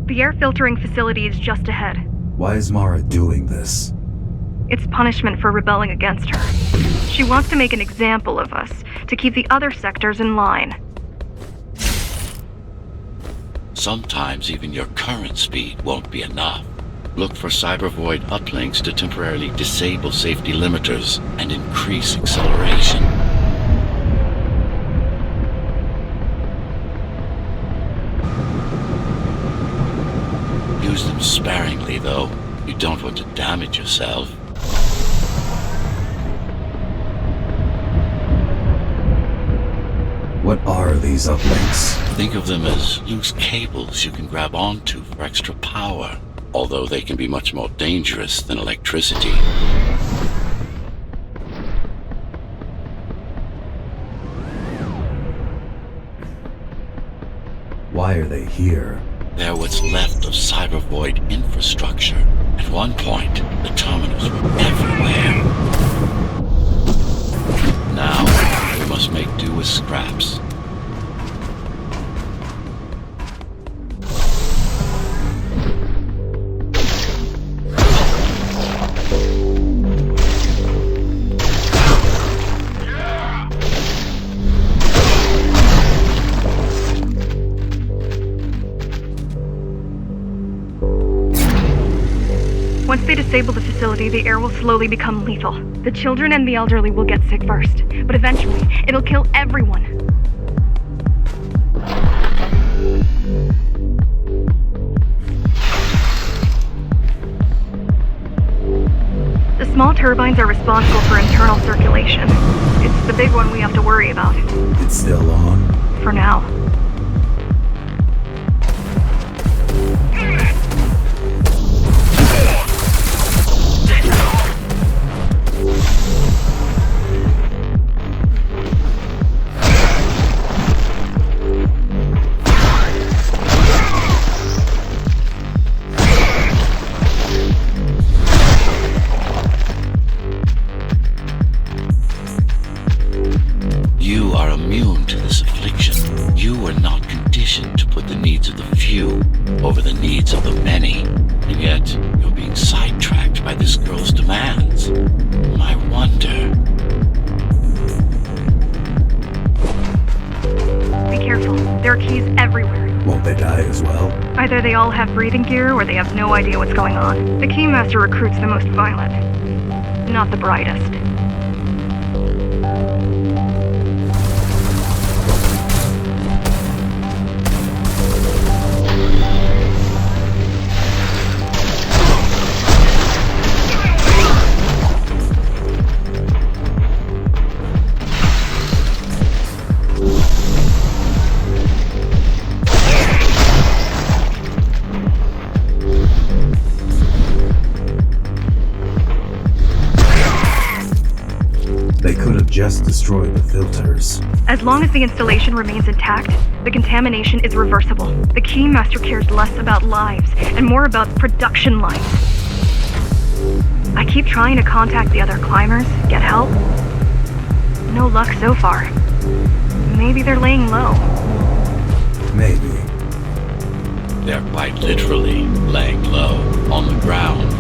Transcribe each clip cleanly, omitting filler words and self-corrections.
The air filtering facility is just ahead. Why is Mara doing this? It's punishment for rebelling against her. She wants to make an example of us, to keep the other sectors in line. Sometimes even your current speed won't be enough. Look for cybervoid uplinks to temporarily disable safety limiters and increase acceleration. Use them sparingly, though. You don't want to damage yourself. What are these uplinks? Think of them as loose cables you can grab onto for extra power, although they can be much more dangerous than electricity. Why are they here? They're what's left of cybervoid infrastructure. At one point, the terminals were everywhere. Now, we must make do with scraps. Once they disable the facility, the air will slowly become lethal. The children and the elderly will get sick first, but eventually, it'll kill everyone. The small turbines are responsible for internal circulation. It's the big one we have to worry about. It's still on? For now. Over the needs of the many, and yet you're being sidetracked by this girl's demands. I wonder. Be careful. There are keys everywhere. Won't they die as well? Either they all have breathing gear or they have no idea what's going on. The Keymaster recruits the most violent, not the brightest. Just destroy the filters. As long as the installation remains intact, the contamination is reversible. The Keymaster cares less about lives and more about production lines. I keep trying to contact the other climbers, get help. No luck so far. Maybe they're laying low. Maybe. They're quite literally laying low, on the ground,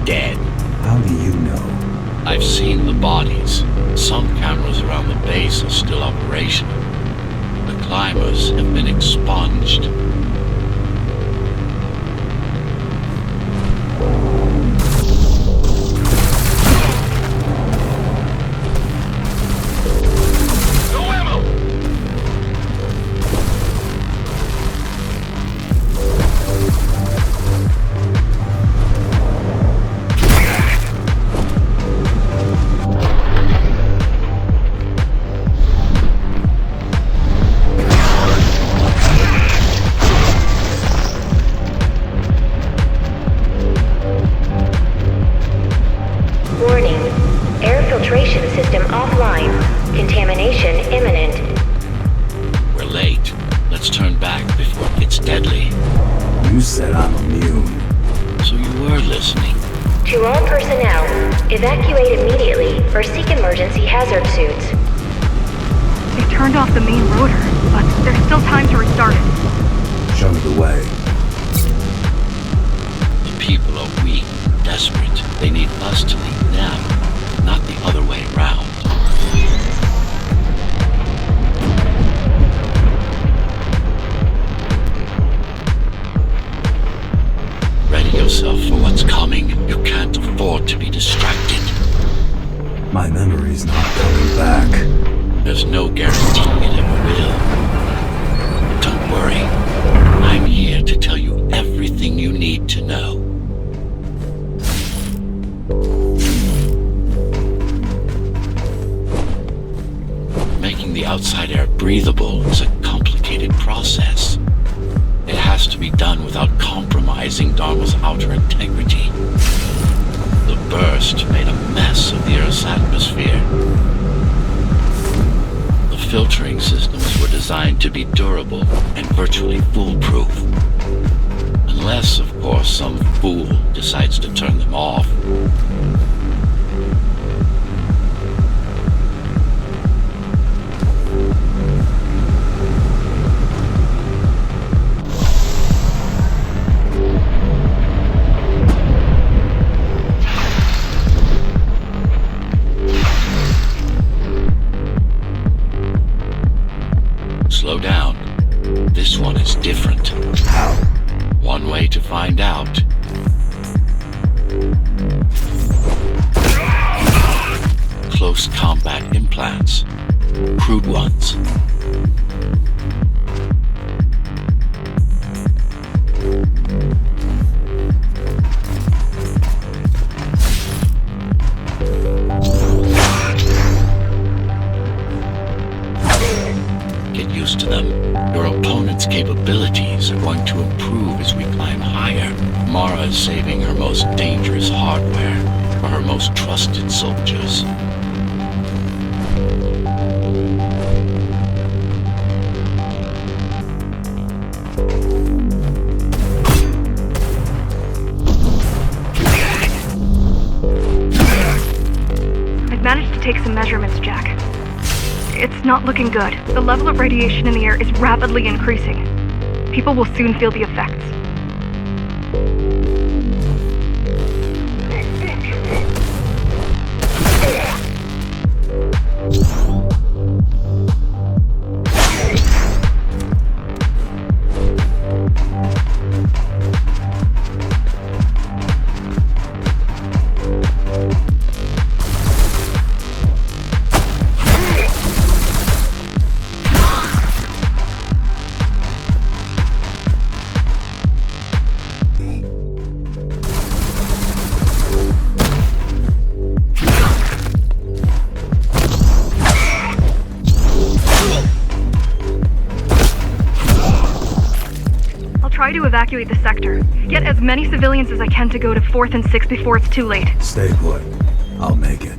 dead. How do you know? I've seen the bodies. Some cameras around the base are still operational. The climbers have been expunged. No ammo! You said I'm immune. So you were listening. To all personnel, evacuate immediately or seek emergency hazard suits. They turned off the main rotor, but there's still time to restart it. Show me the way. us to lead them, not the other way around. Ready yourself for what's coming. You can't afford to be distracted. My memory's not coming back. There's no guarantee it ever will. Don't worry. I'm here to tell you everything you need to know. Making the outside air breathable is a complicated process. It has to be done without compromising Dharma's outer integrity. The burst made a mess of the Earth's atmosphere. The filtering systems were designed to be durable and virtually foolproof. Unless, of course, some fool decides to turn them off. Slow down. This one is different. How? One way to find out. Close combat implants. Crude ones. Get used to them. Your opponent's capabilities are going to improve as we climb higher. Mara is saving her most dangerous hardware for her most trusted soldiers. I've managed to take some measurements, Jack. It's not looking good. The level of radiation in the air is rapidly increasing. People will soon feel the effects. Try to evacuate the sector. Get as many civilians as I can to go to 4th and 6th before it's too late. Stay put. I'll make it.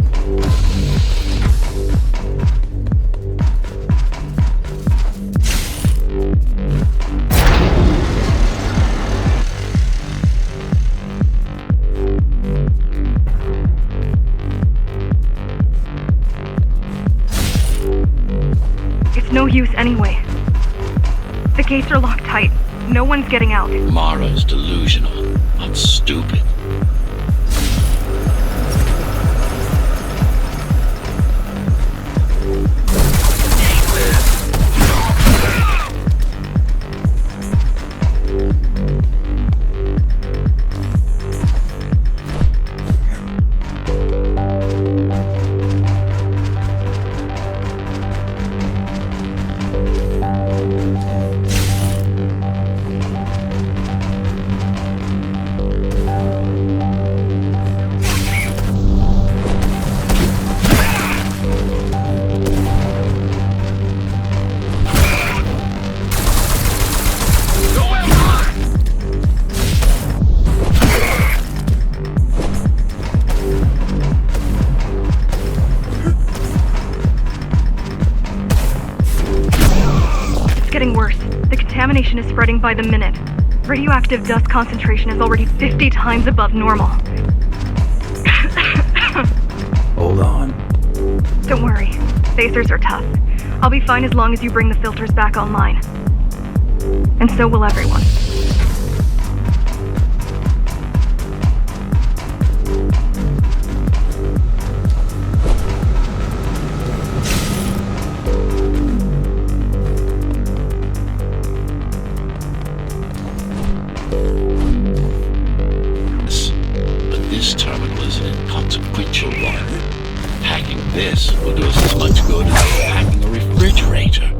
It's no use anyway. The gates are locked tight. No one's getting out. Mara is delusional, not stupid. Contamination is spreading by the minute. Radioactive dust concentration is already 50 times above normal. Hold on. Don't worry. Phasers are tough. I'll be fine as long as you bring the filters back online. And so will everyone. This will do us as much good as packing a refrigerator.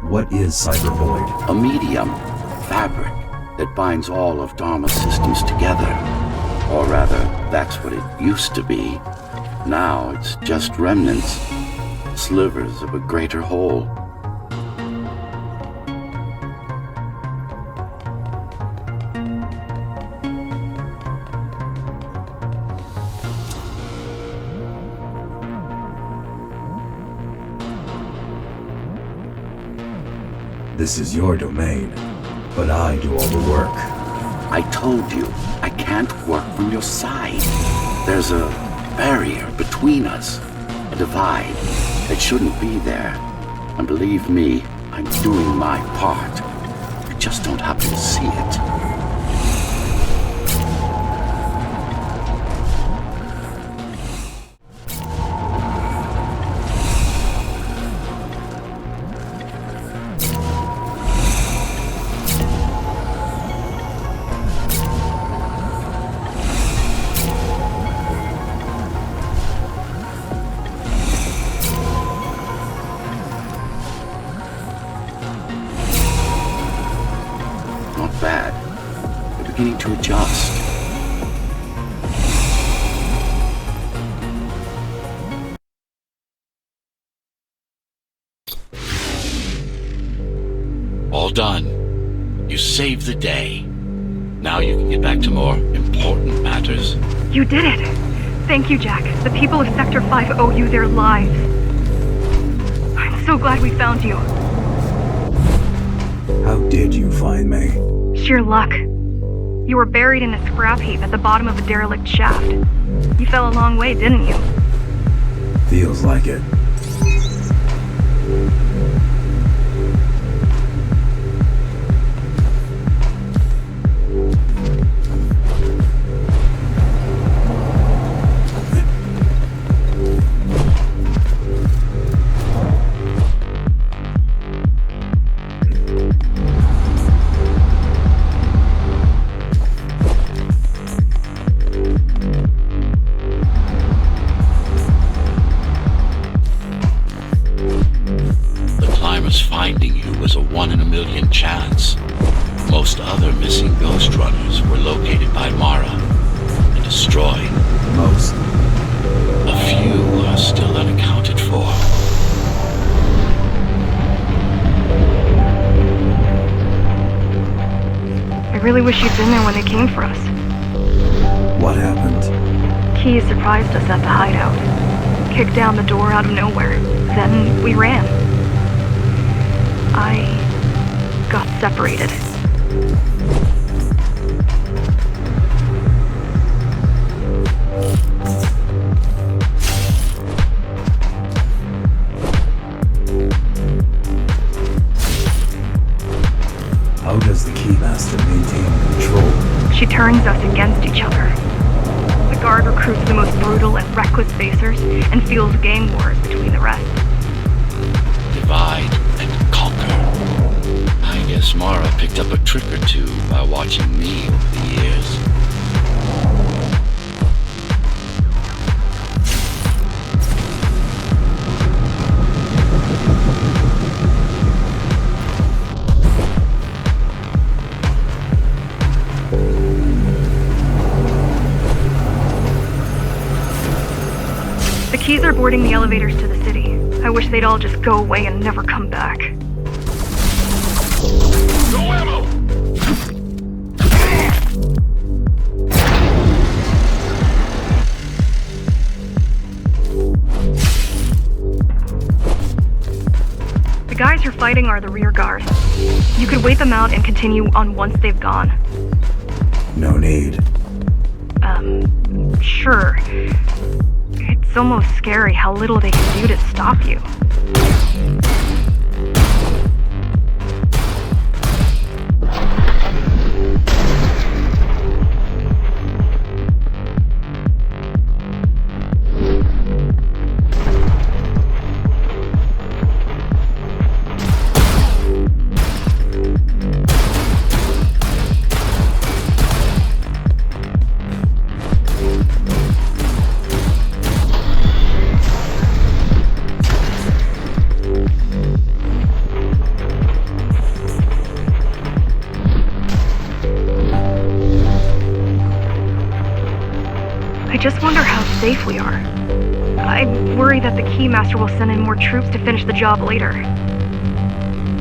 What is Cybervoid? A medium, fabric, that binds all of Dharma's systems together. Or rather, that's what it used to be. Now it's just remnants, slivers of a greater whole. This is your domain, but I do all the work. I told you, I can't work from your side. There's a barrier between us, a divide that shouldn't be there. And believe me, I'm doing my part. You just don't happen to see it. To adjust. All done. You saved the day. Now you can get back to more important matters. You did it! Thank you, Jack. The people of Sector 5 owe you their lives. I'm so glad we found you. How did you find me? Sheer luck. You were buried in a scrap heap at the bottom of a derelict shaft. You fell a long way, didn't you? Feels like it. Finding you was a 1 in a million chance. Most other missing Ghostrunners were located by Mara and destroyed. Most. A few are still unaccounted for. I really wish you'd been there when they came for us. What happened? Key surprised us at the hideout. Kicked down the door out of nowhere. Then we ran. I got separated. How does the Keymaster maintain control? She turns us against each other. The guard recruits the most brutal and reckless facers and fuels gang wars between the rest. Divide and conquer. I guess Mara picked up a trick or two by watching me over the years. The Keys are boarding the elevators to the city. I wish they'd all just go away and never come back. No ammo! The guys are fighting are the rear guard. You could wait them out and continue on once they've gone. No need. Sure. It's almost scary how little they can do to stop you. I just wonder how safe we are. I worry that the Keymaster will send in more troops to finish the job later.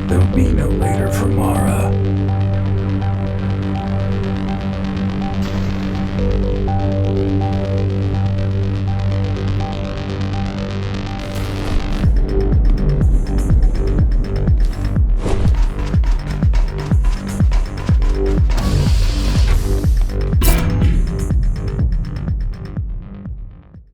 There'll be no later for Mara.